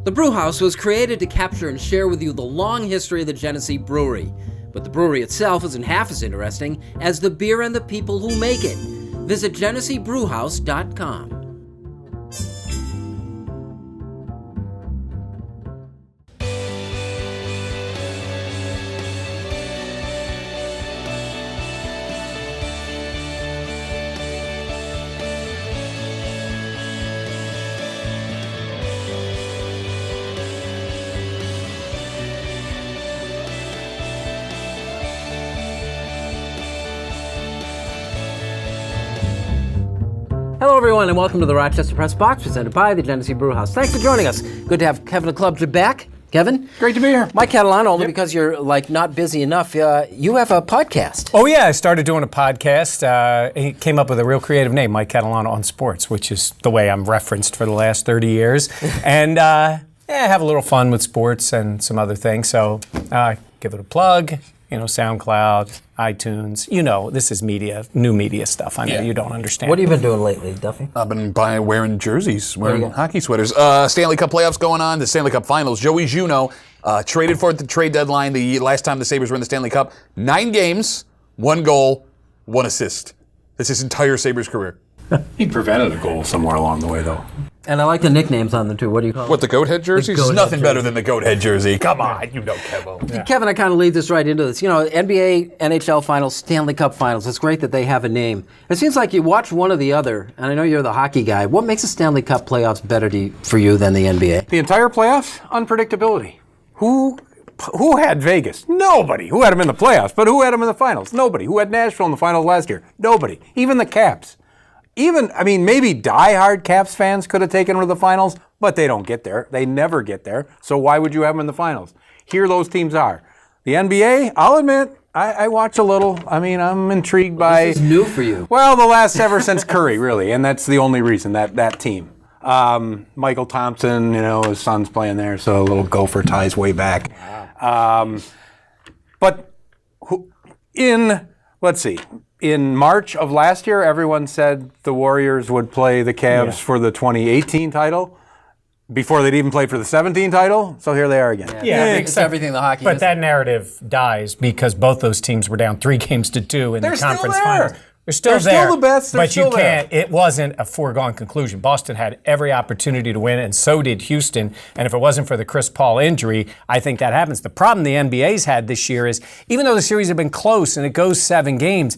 The Brewhouse was created to capture and share with you the long history of the Genesee Brewery. But the brewery itself isn't half as interesting as the beer and the people who make it. Visit GeneseeBrewhouse.com. Hello, everyone, and welcome to the Rochester Press Box, presented by the Genesee Brewhouse. Thanks for joining us. Good to have Kevin Klubja back. Kevin? Great to be here. Mike Catalano, only because you're, not busy enough. You have a podcast. Oh, yeah, I started doing a podcast. He came up with a real creative name, Mike Catalano on Sports, which is the way I'm referenced for the last 30 years. And, I have a little fun with sports and some other things. So give it a plug. SoundCloud, iTunes. This is new media stuff. I know you don't understand. What have you been doing lately, Duffy? I've been wearing jerseys, wearing hockey sweaters. Stanley Cup playoffs going on, the Stanley Cup Finals. Joey Juneau traded for it at the trade deadline the last time the Sabres were in the Stanley Cup. 9 games, 1 goal, 1 assist. That's his entire Sabres career. He prevented a goal somewhere along the way, though. And I like the nicknames on them, too. What do you call them? What, the goat head jerseys? The goat Nothing head better jersey. than the goat head jersey. Come on, you know Kevo. Yeah. Kevin, I kind of lead this right into this. NBA, NHL Finals, Stanley Cup Finals. It's great that they have a name. It seems like you watch one or the other, and I know you're the hockey guy. What makes the Stanley Cup playoffs better for you than the NBA? The entire playoffs? Unpredictability. Who had Vegas? Nobody. Who had them in the playoffs? But who had them in the finals? Nobody. Who had Nashville in the finals last year? Nobody. Even the Caps. Maybe diehard Caps fans could have taken them to the finals, but they don't get there. They never get there. So why would you have them in the finals? Here those teams are. The NBA, I'll admit, I watch a little. I'm intrigued by... This is new for you. Well, the last ever since Curry, really, and that's the only reason, that team. Michael Thompson, his son's playing there, so a little Gopher ties way back. In March of last year, everyone said the Warriors would play the Cavs for the 2018 title before they'd even play for the 17 title. So here they are again. It's everything the hockey But is. that narrative dies because both those teams were down 3-2 in the conference finals. They're still there. They're still the best. But you can't. It wasn't a foregone conclusion. Boston had every opportunity to win, and so did Houston. And if it wasn't for the Chris Paul injury, I think that happens. The problem the NBA's had this year is, even though the series have been close and it goes 7 games,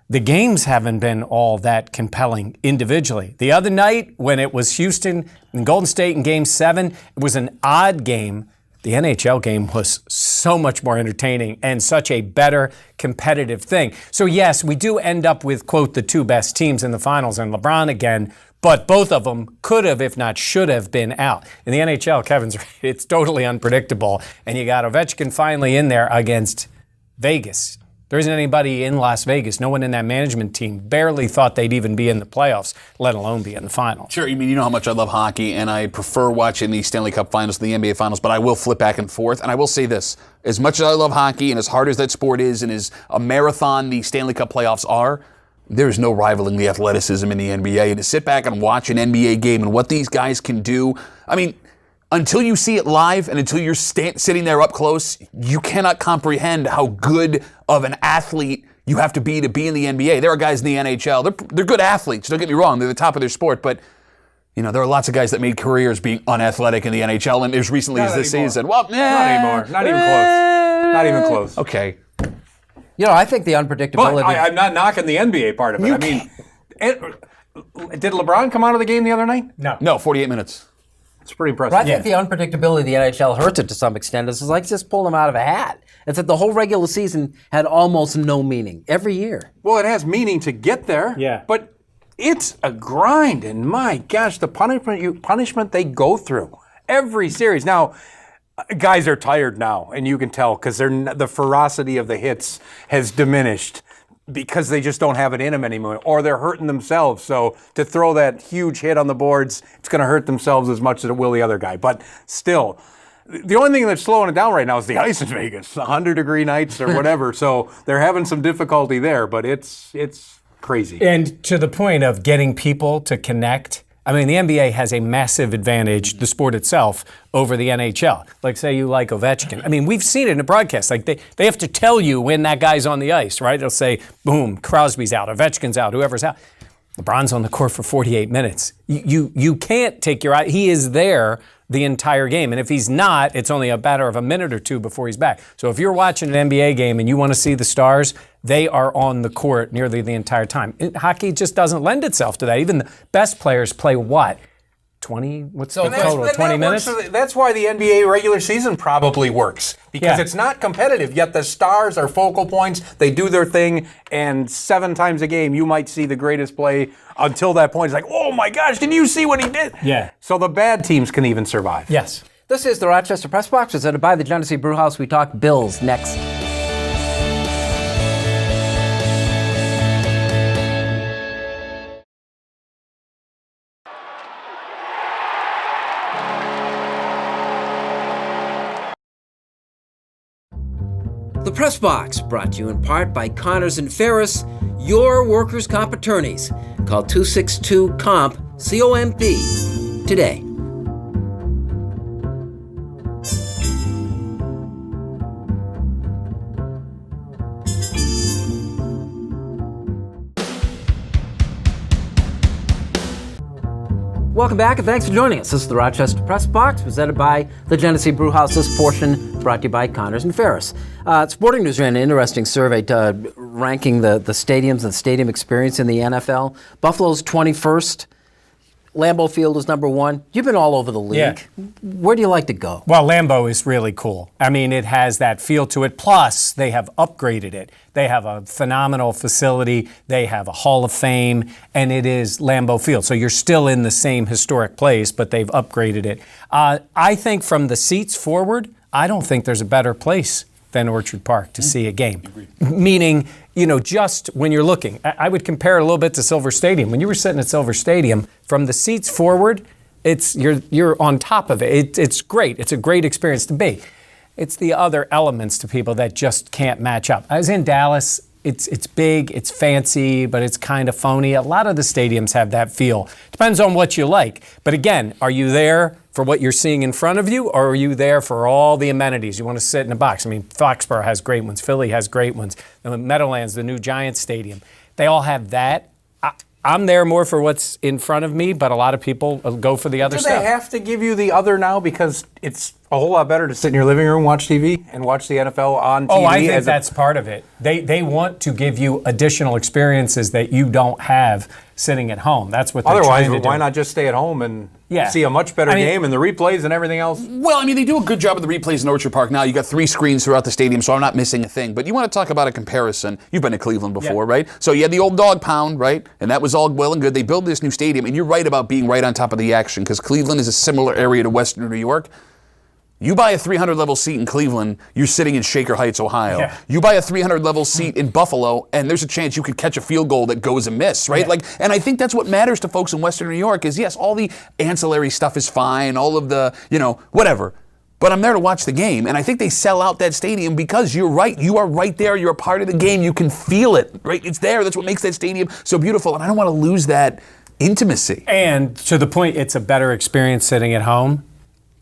the games haven't been all that compelling individually. The other night, when it was Houston and Golden State in Game 7, it was an odd game. The NHL game was so much more entertaining and such a better competitive thing. So yes, we do end up with, quote, the 2 best teams in the finals and LeBron again, but both of them could have, if not should have, been out. In the NHL, Kevin's right, it's totally unpredictable. And you got Ovechkin finally in there against Vegas. There isn't anybody in Las Vegas. No one in that management team barely thought they'd even be in the playoffs, let alone be in the final. Sure, you know how much I love hockey, and I prefer watching the Stanley Cup Finals to the NBA Finals, but I will flip back and forth. And I will say this, as much as I love hockey and as hard as that sport is and as a marathon the Stanley Cup playoffs are, there is no rivaling the athleticism in the NBA. And to sit back and watch an NBA game and what these guys can do, until you see it live and until you're sitting there up close, you cannot comprehend how good of an athlete you have to be in the NBA. There are guys in the NHL. They're good athletes. Don't get me wrong. They're the top of their sport. But, there are lots of guys that made careers being unathletic in the NHL. And as recently as this season. Well, not anymore. Not even close. Not even close. Okay. I think the unpredictability... But I'm not knocking the NBA part of it. Did LeBron come out of the game the other night? No, 48 minutes. It's pretty impressive. But I think the unpredictability of the NHL hurts it to some extent. It's like just pulling them out of a hat. It's that the whole regular season had almost no meaning every year. Well, it has meaning to get there. Yeah. But it's a grind, and my gosh, the punishment they go through every series. Now, guys are tired now, and you can tell because the ferocity of the hits has diminished. because they just don't have it in them anymore, or they're hurting themselves. So to throw that huge hit on the boards, it's going to hurt themselves as much as it will the other guy. But still, the only thing that's slowing it down right now is the ice in Vegas, 100-degree nights or whatever. So they're having some difficulty there, but it's crazy. And to the point of getting people to connect I mean, the NBA has a massive advantage, the sport itself, over the NHL. Like, say you like Ovechkin. I mean, we've seen it in the broadcast. Like, they have to tell you when that guy's on the ice, right? They'll say, boom, Crosby's out, Ovechkin's out, whoever's out. LeBron's on the court for 48 minutes. You can't take your eye. He is there the entire game. And if he's not, it's only a matter of a minute or two before he's back. So if you're watching an NBA game and you want to see the stars, they are on the court nearly the entire time. Hockey just doesn't lend itself to that. Even the best players play what? 20? What's the total? 20 minutes? That's why the NBA regular season probably works. Because it's not competitive, yet the stars are focal points. They do their thing, and 7 times a game you might see the greatest play. Until that point, it's like, oh my gosh, did you see what he did? Yeah. So the bad teams can even survive. Yes. This is the Rochester Press Box, presented by the Genesee Brewhouse. We talk Bills next. The Press Box, brought to you in part by Connors and Ferris, your workers' comp attorneys. Call 262-COMP, C-O-M-P, today. Welcome back, and thanks for joining us. This is the Rochester Press Box, presented by the Genesee Brewhouse. This portion brought to you by Connors and Ferris. Sporting News ran an interesting survey ranking the stadiums and stadium experience in the NFL. Buffalo's 21st. Lambeau Field is number 1. You've been all over the league. Yeah. Where do you like to go? Well, Lambeau is really cool. I mean, it has that feel to it. Plus, they have upgraded it. They have a phenomenal facility. They have a Hall of Fame, and it is Lambeau Field. So you're still in the same historic place, but they've upgraded it. I think from the seats forward, I don't think there's a better place than Orchard Park to see a game. Meaning, just when you're looking, I would compare it a little bit to Silver Stadium. When you were sitting at Silver Stadium, from the seats forward, you're on top of it. It's great. It's a great experience to be. It's the other elements to people that just can't match up. I was in Dallas. It's big, it's fancy, but it's kind of phony. A lot of the stadiums have that feel. Depends on what you like. But again, are you there for what you're seeing in front of you, or are you there for all the amenities? You want to sit in a box. I mean, Foxborough has great ones. Philly has great ones. The Meadowlands, the new Giants Stadium, they all have that. I'm there more for what's in front of me, but a lot of people go for the other stuff. Do they have to give you the other now because it's a whole lot better to sit in your living room, watch TV, and watch the NFL on TV? Oh, I think that's part of it. They want to give you additional experiences that you don't have sitting at home. That's what they're trying to do. Why not just stay at home and see a much better game and the replays and everything else? Well, I mean, they do a good job of the replays in Orchard Park now. You got 3 screens throughout the stadium, so I'm not missing a thing. But you want to talk about a comparison. You've been to Cleveland before, right? So you had the old dog pound, right? And that was all well and good. They built this new stadium, and you're right about being right on top of the action because Cleveland is a similar area to Western New York. You buy a 300-level seat in Cleveland, you're sitting in Shaker Heights, Ohio. Yeah. You buy a 300-level seat in Buffalo, and there's a chance you could catch a field goal that goes amiss, right? Yeah. And I think that's what matters to folks in Western New York is, yes, all the ancillary stuff is fine, all of the, whatever. But I'm there to watch the game, and I think they sell out that stadium because you're right. You are right there. You're a part of the game. You can feel it, right? It's there. That's what makes that stadium so beautiful, and I don't want to lose that intimacy. And to the point, it's a better experience sitting at home.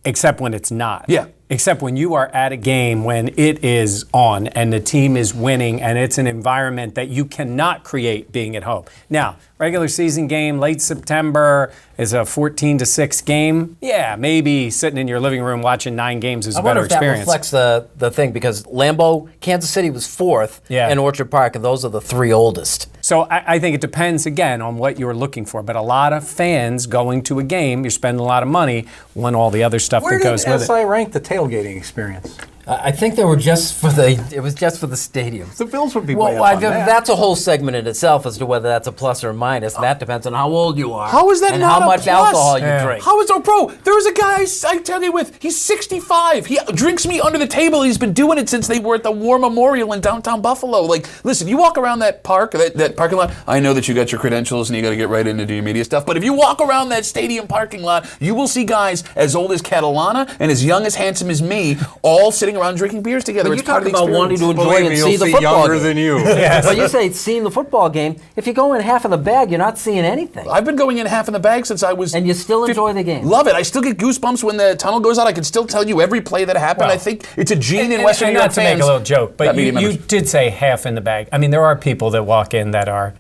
Except when it's not. Yeah. Except when you are at a game when it is on and the team is winning and it's an environment that you cannot create being at home. Now, regular season game, late September, is a 14-6 game. Yeah, maybe sitting in your living room watching 9 games is a better experience. I wonder if that reflects the thing, because Lambeau, Kansas City was 4th, and Orchard Park, and those are the 3 oldest. So I think it depends, again, on what you're looking for. But a lot of fans going to a game, you're spending a lot of money, want all the other stuff that goes with it. Where did SI rank the tailgating experience? I think they were just for the stadiums. The Bills would be way up on that. That's a whole segment in itself as to whether that's a plus or a minus. That depends on how old you are. How is that and not how a much plus? alcohol you drink. How is bro? There was a guy I tell you with. He's 65. He drinks me under the table. He's been doing it since they were at the War Memorial in downtown Buffalo. Like, listen, you walk around that park, that parking lot. I know that you got your credentials and you got to get right into your media stuff. But if you walk around that stadium parking lot, you will see guys as old as Catalana and as young as handsome as me, all sitting sitting around drinking beers together. But It's you part talk of the about wanting experience. to enjoy Believe me, and you'll see the see football younger game. than you. Well, you say seeing the football game. If you go in half of the bag, you're not seeing anything. I've been going in half in the bag since I was. And you still enjoy the game. Love it. I still get goosebumps when the tunnel goes out. I can still tell you every play that happened. Well, I think it's a gene in And Western New not York to fans. make a little joke, but that media you members. did say half in the bag. I mean, there are people that walk in that are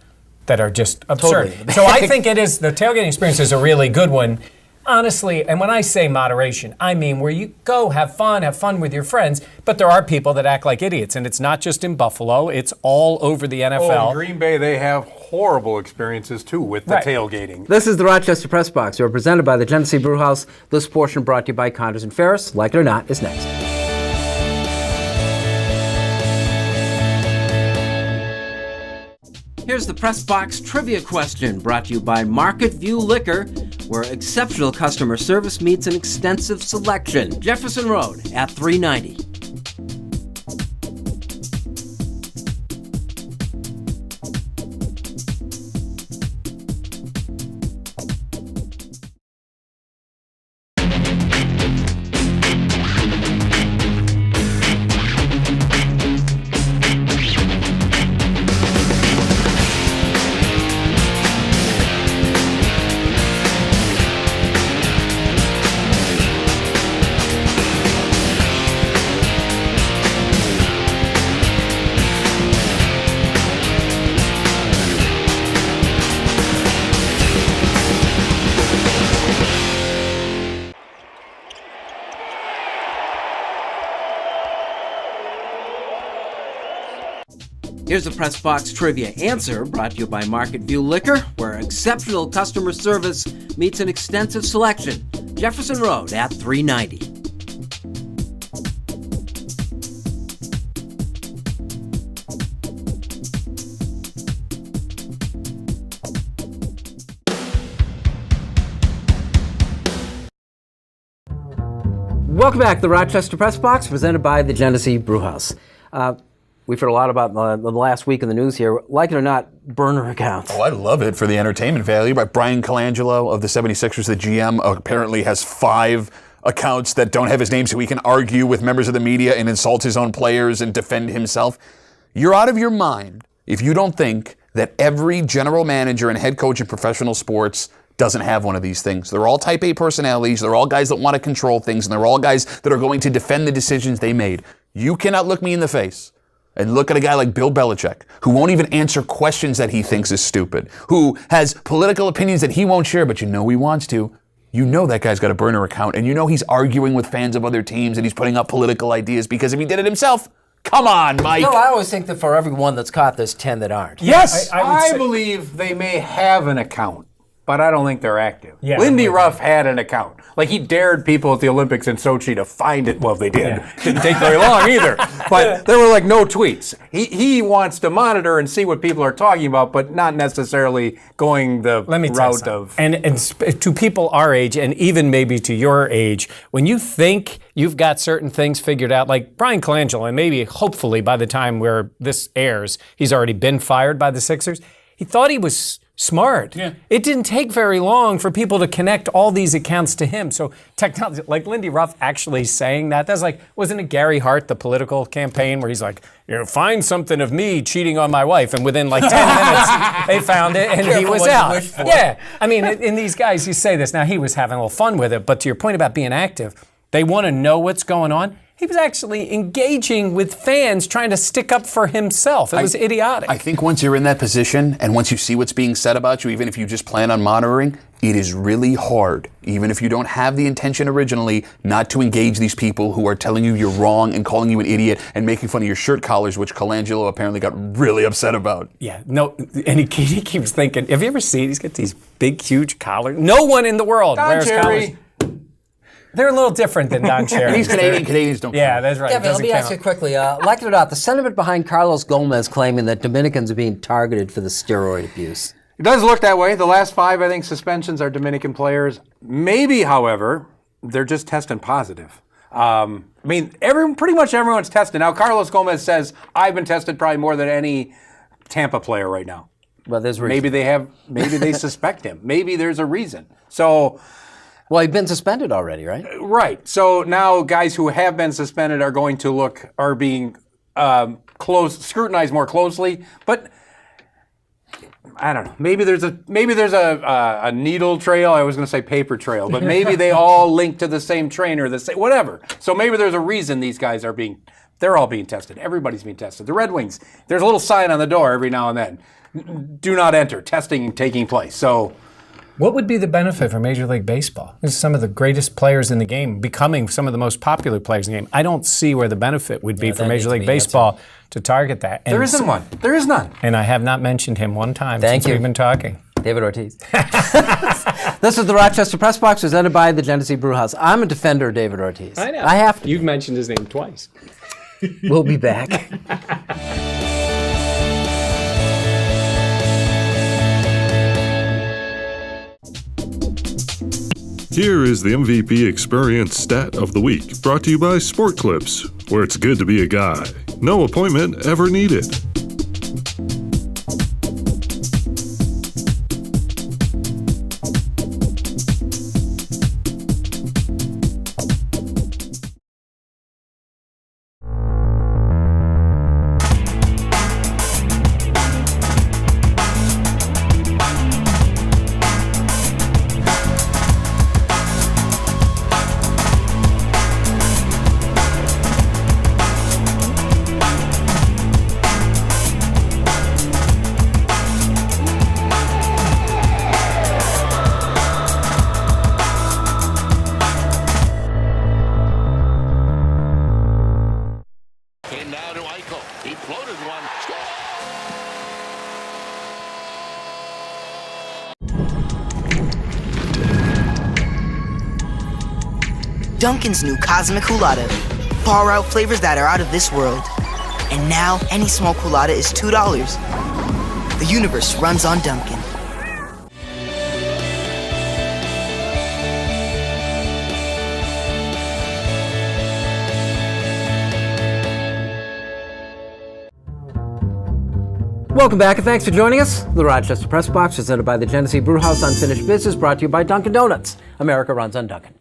just absurd. Totally. So I think the tailgating experience is a really good one. Honestly, and when I say moderation, I mean where you go have fun with your friends, but there are people that act like idiots, and it's not just in Buffalo, it's all over the NFL. Oh, in Green Bay, they have horrible experiences too with the Right. tailgating. This is the Rochester Press Box. We're presented by the Genesee Brewhouse. This portion brought to you by Condors and Ferris. Like it or not, is next. Here's the Press Box trivia question brought to you by Market View Liquor, where exceptional customer service meets an extensive selection. Jefferson Road at 390. Here's the Press Box trivia answer brought to you by Market View Liquor, where exceptional customer service meets an extensive selection. Jefferson Road at 390. Welcome back to the Rochester Press Box, presented by the Genesee Brewhouse. We've heard a lot about the last week in the news here. Like it or not, burner accounts. Oh, I love it for the entertainment value. But Brian Colangelo of the 76ers, the GM, apparently has 5 accounts that don't have his name so he can argue with members of the media and insult his own players and defend himself. You're out of your mind if you don't think that every general manager and head coach in professional sports doesn't have one of these things. They're all type A personalities. They're all guys that want to control things, and they're all guys that are going to defend the decisions they made. You cannot look me in the face and look at a guy like Bill Belichick, who won't even answer questions that he thinks is stupid, who has political opinions that he won't share, but you know he wants to. You know that guy's got a burner account, and you know he's arguing with fans of other teams, and he's putting up political ideas, because if he did it himself, come on, Mike. No, I always think that for every one that's caught, there's 10 that aren't. Yes, I would I say- believe they may have an account, but I don't think they're active. Yeah, Lindy I'm with Ruff had an account. Like, he dared people at the Olympics in Sochi to find it. Well, they did. Yeah. Didn't take very long either. But there were like no tweets. He wants to monitor and see what people are talking about, but not necessarily going the Let me tell you route something. of. And to people our age, and even maybe to your age, when you think you've got certain things figured out, like Brian Colangelo, and maybe hopefully by the time where this airs, he's already been fired by the Sixers. He thought he was smart. Yeah. It didn't take very long for people to connect all these accounts to him. So technology, like Lindy Ruff actually saying that's like, wasn't it Gary Hart, the political campaign, where he's like, find something of me cheating on my wife, and within like 10 minutes they found it and he Careful was what you out. wish for. Yeah, I mean, in these guys, you say this now. He was having a little fun with it, but to your point about being active, they want to know what's going on. He was actually engaging with fans, trying to stick up for himself. It was idiotic. I think once you're in that position and once you see what's being said about you, even if you just plan on monitoring, it is really hard, even if you don't have the intention originally, not to engage these people who are telling you you're wrong and calling you an idiot and making fun of your shirt collars, which Colangelo apparently got really upset about. Yeah, no, and he keeps thinking, have you ever seen, he's got these big, huge collars. No one in the world Don wears Cherry. collars. They're a little different than Don Cherry. And he's Canadian. Canadians don't Yeah, count. that's right. Kevin, let Doesn't me ask count. you quickly. Like it or not, the sentiment behind Carlos Gomez claiming that Dominicans are being targeted for the steroid abuse. It does look that way. The last 5, I think, suspensions are Dominican players. Maybe, however, they're just testing positive. I mean, pretty much everyone's tested. Now, Carlos Gomez says, I've been tested probably more than any Tampa player right now. Well, there's reason. Maybe they suspect him. Maybe there's a reason. So, Well, he'd been suspended already, right? Right. So now guys who have been suspended are being scrutinized more closely. But I don't know. Maybe there's a needle trail. I was going to say paper trail, but maybe they all link to the same trainer, whatever. So maybe there's a reason these guys they're all being tested. Everybody's being tested. The Red Wings, there's a little sign on the door every now and then. Do not enter. Testing taking place. So. What would be the benefit for Major League Baseball? This is some of the greatest players in the game becoming some of the most popular players in the game. I don't see where the benefit would be for Major League Baseball to target that. There isn't one. There is none. And I have not mentioned him one time since we've been talking. David Ortiz. This is the Rochester Press Box, presented by the Genesee Brewhouse. I'm a defender of David Ortiz. I know. I have to. You've mentioned his name twice. We'll be back. Here is the MVP Experience Stat of the Week, brought to you by Sport Clips, where it's good to be a guy. No appointment ever needed. Dunkin's new Cosmic Coolatta. Far out flavors that are out of this world. And now, any small Coolatta is $2. The universe runs on Dunkin'. Welcome back, and thanks for joining us. The Rochester Press Box, presented by the Genesee Brewhouse Unfinished Business, brought to you by Dunkin' Donuts. America runs on Dunkin'.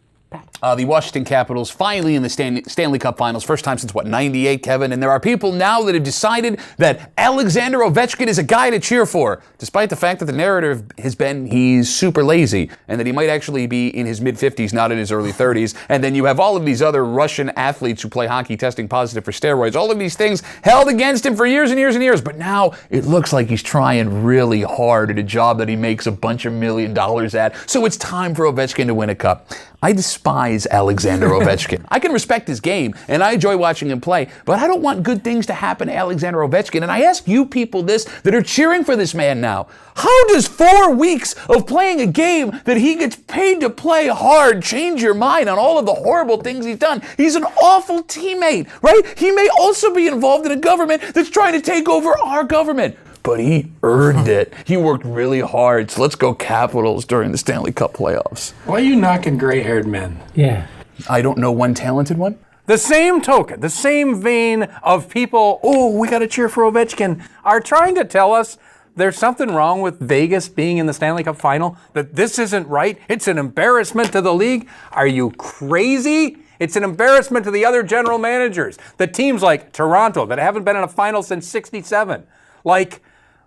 The Washington Capitals finally in the Stanley Cup Finals, first time since, 98, Kevin? And there are people now that have decided that Alexander Ovechkin is a guy to cheer for, despite the fact that the narrative has been he's super lazy and that he might actually be in his mid-50s, not in his early 30s. And then you have all of these other Russian athletes who play hockey testing positive for steroids. All of these things held against him for years and years and years. But now it looks like he's trying really hard at a job that he makes a bunch of $1 million at. So it's time for Ovechkin to win a cup. I despise Alexander Ovechkin. I can respect his game, and I enjoy watching him play, but I don't want good things to happen to Alexander Ovechkin. And I ask you people this that are cheering for this man now. How does 4 weeks of playing a game that he gets paid to play hard change your mind on all of the horrible things he's done? He's an awful teammate, right? He may also be involved in a government that's trying to take over our government. But he earned it. He worked really hard. So let's go Capitals during the Stanley Cup playoffs. Why are you knocking gray-haired men? Yeah. I don't know one talented one. The same token, the same vein of people, we got to cheer for Ovechkin, are trying to tell us there's something wrong with Vegas being in the Stanley Cup final, that this isn't right. It's an embarrassment to the league. Are you crazy? It's an embarrassment to the other general managers. The teams like Toronto that haven't been in a final since '67. Like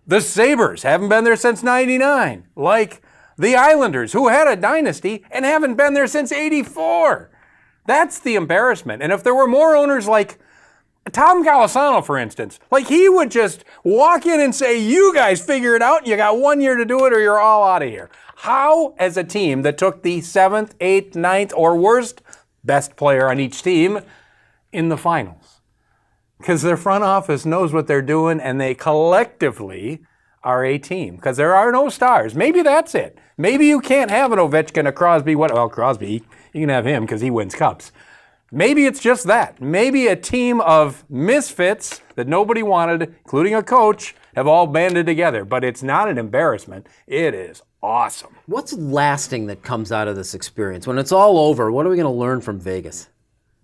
the Sabres, haven't been there since '99. Like the Islanders, who had a dynasty and haven't been there since '84. That's the embarrassment. And if there were more owners like Tom Calasano, for instance, like he would just walk in and say, you guys figure it out. You got 1 year to do it or you're all out of here. How, as a team that took the 7th, 8th, 9th, or worst best player on each team in the finals? Because their front office knows what they're doing and they collectively are a team. Because there are no stars. Maybe that's it. Maybe you can't have an Ovechkin, a Crosby. Well, Crosby, you can have him because he wins cups. Maybe it's just that. Maybe a team of misfits that nobody wanted, including a coach, have all banded together. But it's not an embarrassment. It is awesome. What's lasting that comes out of this experience? When it's all over, what are we going to learn from Vegas?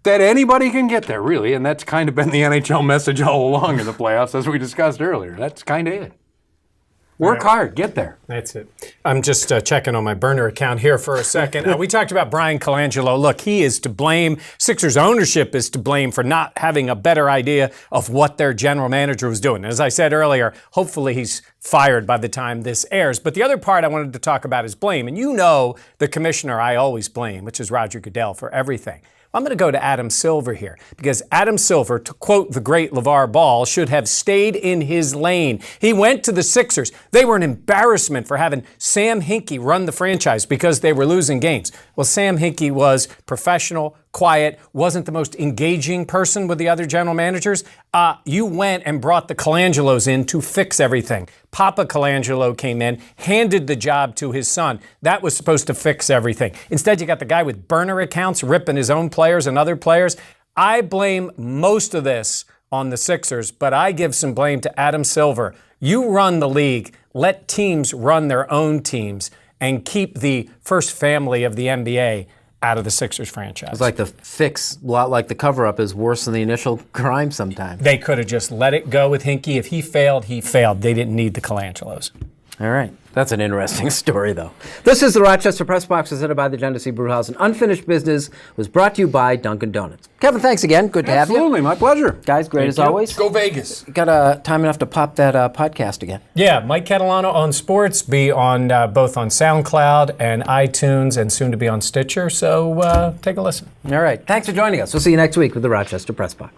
That anybody can get there, really, and that's kind of been the NHL message all along in the playoffs, as we discussed earlier. That's kind of it. Work hard. Get there. That's it. I'm just checking on my burner account here for a second. We talked about Brian Colangelo. Look, he is to blame. Sixers ownership is to blame for not having a better idea of what their general manager was doing. As I said earlier, hopefully he's fired by the time this airs. But the other part I wanted to talk about is blame. And you know the commissioner I always blame, which is Roger Goodell, for everything. I'm going to go to Adam Silver here because Adam Silver, to quote the great LeVar Ball, should have stayed in his lane. He went to the Sixers. They were an embarrassment for having Sam Hinkie run the franchise because they were losing games. Well, Sam Hinkie was professional, quiet, wasn't the most engaging person with the other general managers. You went and brought the Colangelos in to fix everything. Papa Colangelo came in, handed the job to his son. That was supposed to fix everything. Instead, you got the guy with burner accounts ripping his own players and other players. I blame most of this on the Sixers, but I give some blame to Adam Silver. You run the league. Let teams run their own teams and keep the first family of the NBA out of the Sixers franchise. It's like the fix, a lot like the cover-up, is worse than the initial crime sometimes. They could have just let it go with Hinkie. If he failed, he failed. They didn't need the Colangelos. All right. That's an interesting story, though. This is the Rochester Press Box, presented by the Genesee Brewhouse. And Unfinished Business was brought to you by Dunkin' Donuts. Kevin, thanks again. Good to have you. Absolutely, my pleasure. Guys, great as always. Go Vegas. Got time enough to pop that podcast again. Yeah, Mike Catalano on sports, be on both on SoundCloud and iTunes, and soon to be on Stitcher. So take a listen. All right. Thanks for joining us. We'll see you next week with the Rochester Press Box.